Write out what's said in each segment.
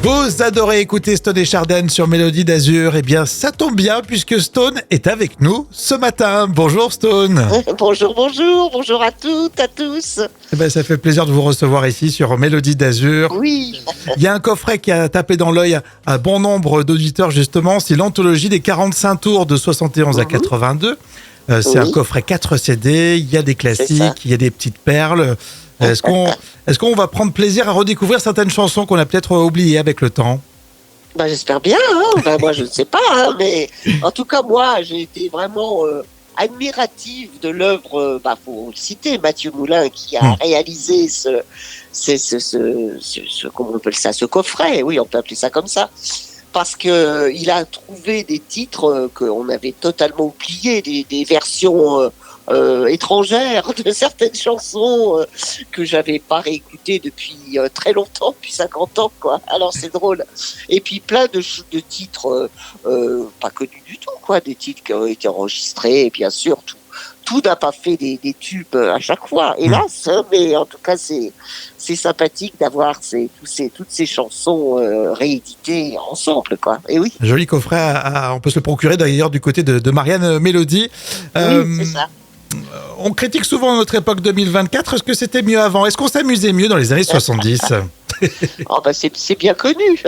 Vous adorez écouter Stone et Chardin sur Mélodie d'Azur. Eh bien, ça tombe bien puisque Stone est avec nous ce matin. Bonjour Stone. Bonjour à toutes, à tous. Eh ben, ça fait plaisir de vous recevoir ici sur Mélodie d'Azur. Oui. Il y a un coffret qui a tapé dans l'œil à bon nombre d'auditeurs justement. C'est l'anthologie des 45 tours de 71 à 82. C'est un coffret 4 CD. Il y a des classiques, il y a des petites perles. Est-ce qu'on va prendre plaisir à redécouvrir certaines chansons qu'on a peut-être oubliées avec le temps ? J'espère bien. Moi, je ne sais pas. Mais en tout cas, moi, j'ai été vraiment admirative de l'œuvre. Faut le citer, Mathieu Moulin, qui a réalisé comment on appelle ça, ce coffret. Oui, on peut appeler ça comme ça. Parce que il a trouvé des titres qu'on avait totalement oubliés, des versions étrangères de certaines chansons que j'avais pas réécoutées depuis très longtemps, depuis 50 ans, quoi. Alors c'est drôle. Et puis plein de titres pas connus du tout, quoi, des titres qui ont été enregistrés, et bien sûr tout n'a pas fait des tubes à chaque fois, hélas, mais en tout cas c'est sympathique d'avoir toutes ces chansons rééditées ensemble, quoi. Et oui. Joli coffret, on peut se le procurer d'ailleurs du côté de Marianne Mélodie. Oui, c'est ça. On critique souvent notre époque 2024. Est-ce que c'était mieux avant ? Est-ce qu'on s'amusait mieux dans les années 70 ? C'est bien connu.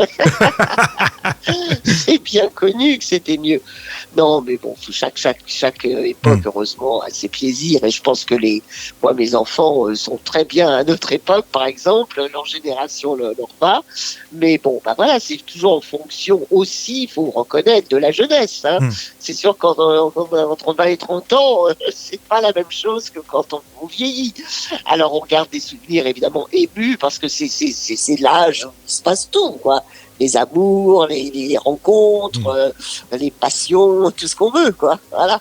C'est bien connu que c'était mieux. Non, mais bon, chaque époque, heureusement, a ses plaisirs. Et je pense que mes enfants sont très bien à notre époque, par exemple. Leur génération leur va. Mais bon, voilà, c'est toujours en fonction aussi, il faut reconnaître, de la jeunesse. C'est sûr qu'entre 20 et 30 ans, c'est pas la même chose que quand on vieillit. Alors on garde des souvenirs évidemment émus parce que c'est l'âge où il se passe tout, quoi. Les amours, les rencontres, les passions, tout ce qu'on veut, quoi. Voilà.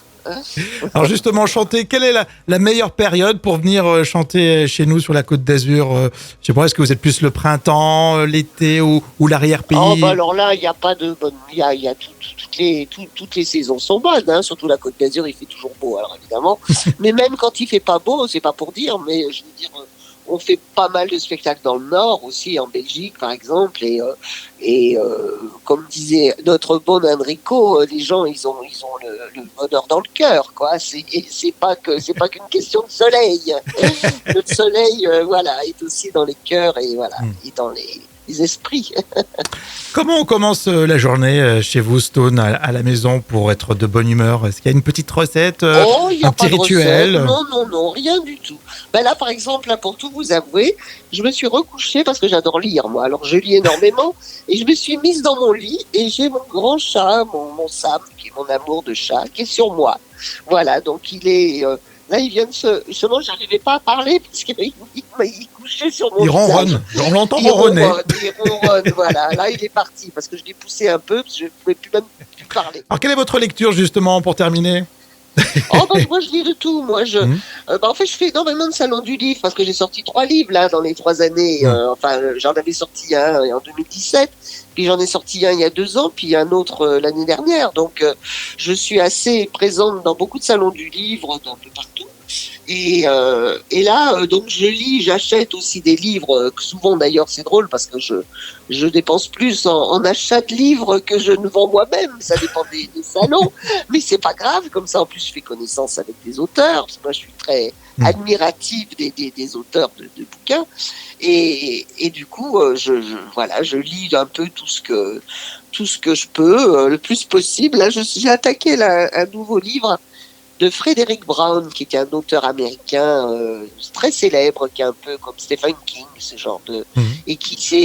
Alors justement, chanter, quelle est la meilleure période pour venir chanter chez nous sur la Côte d'Azur ? Je sais pas, est-ce que vous êtes plus le printemps, l'été ou l'arrière-pays ? Alors là, il n'y a pas de bonne... Il y a toutes les saisons sont bonnes, surtout la Côte d'Azur, il fait toujours beau, alors évidemment. Mais même quand il fait pas beau, c'est pas pour dire, mais je veux dire... On fait pas mal de spectacles dans le Nord aussi, en Belgique par exemple, et comme disait notre bon Enrico, les gens ils ont le bonheur dans le cœur, quoi. C'est pas qu'une question de soleil. Le soleil, est aussi dans les cœurs et et dans les esprits. Comment on commence la journée chez vous, Stone, à la maison pour être de bonne humeur ? Est-ce qu'il y a une petite recette, un petit rituel ? Non, rien du tout. Là, par exemple, pour tout vous avouer, je me suis recouchée parce que j'adore lire, moi. Alors, je lis énormément et je me suis mise dans mon lit et j'ai mon grand chat, mon Sam, qui est mon amour de chat, qui est sur moi. Voilà, donc il est... Là, il vient de justement, j'arrivais pas à parler parce qu'il couchait sur mon visage. Il ronronne, on l'entend ronronner. Il ronronne, voilà. Là, il est parti parce que je l'ai poussé un peu parce que je ne pouvais plus même plus parler. Alors, quelle est votre lecture, justement, pour terminer ? Moi, je lis de tout. Moi, en fait, je fais énormément de salons du livre parce que j'ai sorti 3 livres là dans les 3 années. J'en avais sorti un en 2017, puis j'en ai sorti un il y a 2 ans, puis un autre l'année dernière. Donc, je suis assez présente dans beaucoup de salons du livre, d'un peu partout. Et là, donc je lis, j'achète aussi des livres, souvent d'ailleurs c'est drôle parce que je dépense plus en achat de livres que je ne vends moi-même, ça dépend des salons, mais c'est pas grave, comme ça en plus je fais connaissance avec des auteurs, parce que moi je suis très admirative des auteurs de bouquins, et du coup je lis un peu tout ce que je peux, le plus possible. Là j'ai attaqué un nouveau livre de Frederick Brown, qui est un auteur américain très célèbre, qui est un peu comme Stephen King, ce genre de... Et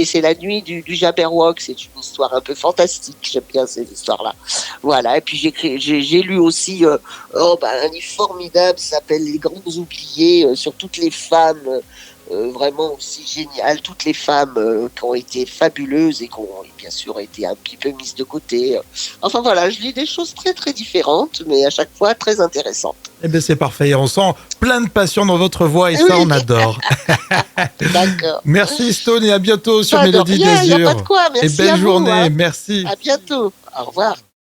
c'est La nuit du Jabberwock, c'est une histoire un peu fantastique, j'aime bien ces histoires-là. Voilà, et puis j'ai lu aussi un livre formidable, ça s'appelle Les Grands Oubliés, sur toutes les femmes... vraiment aussi génial, toutes les femmes qui ont été fabuleuses et qui ont bien sûr été un petit peu mises de côté. Enfin voilà, je lis des choses très très différentes, mais à chaque fois très intéressantes. Eh bien c'est parfait, on sent plein de passion dans votre voix et ça on adore. D'accord. Merci Stone et à bientôt sur Mélodie d'Azur. Il n'y a pas de quoi, merci. Et belle journée, merci. À bientôt, au revoir.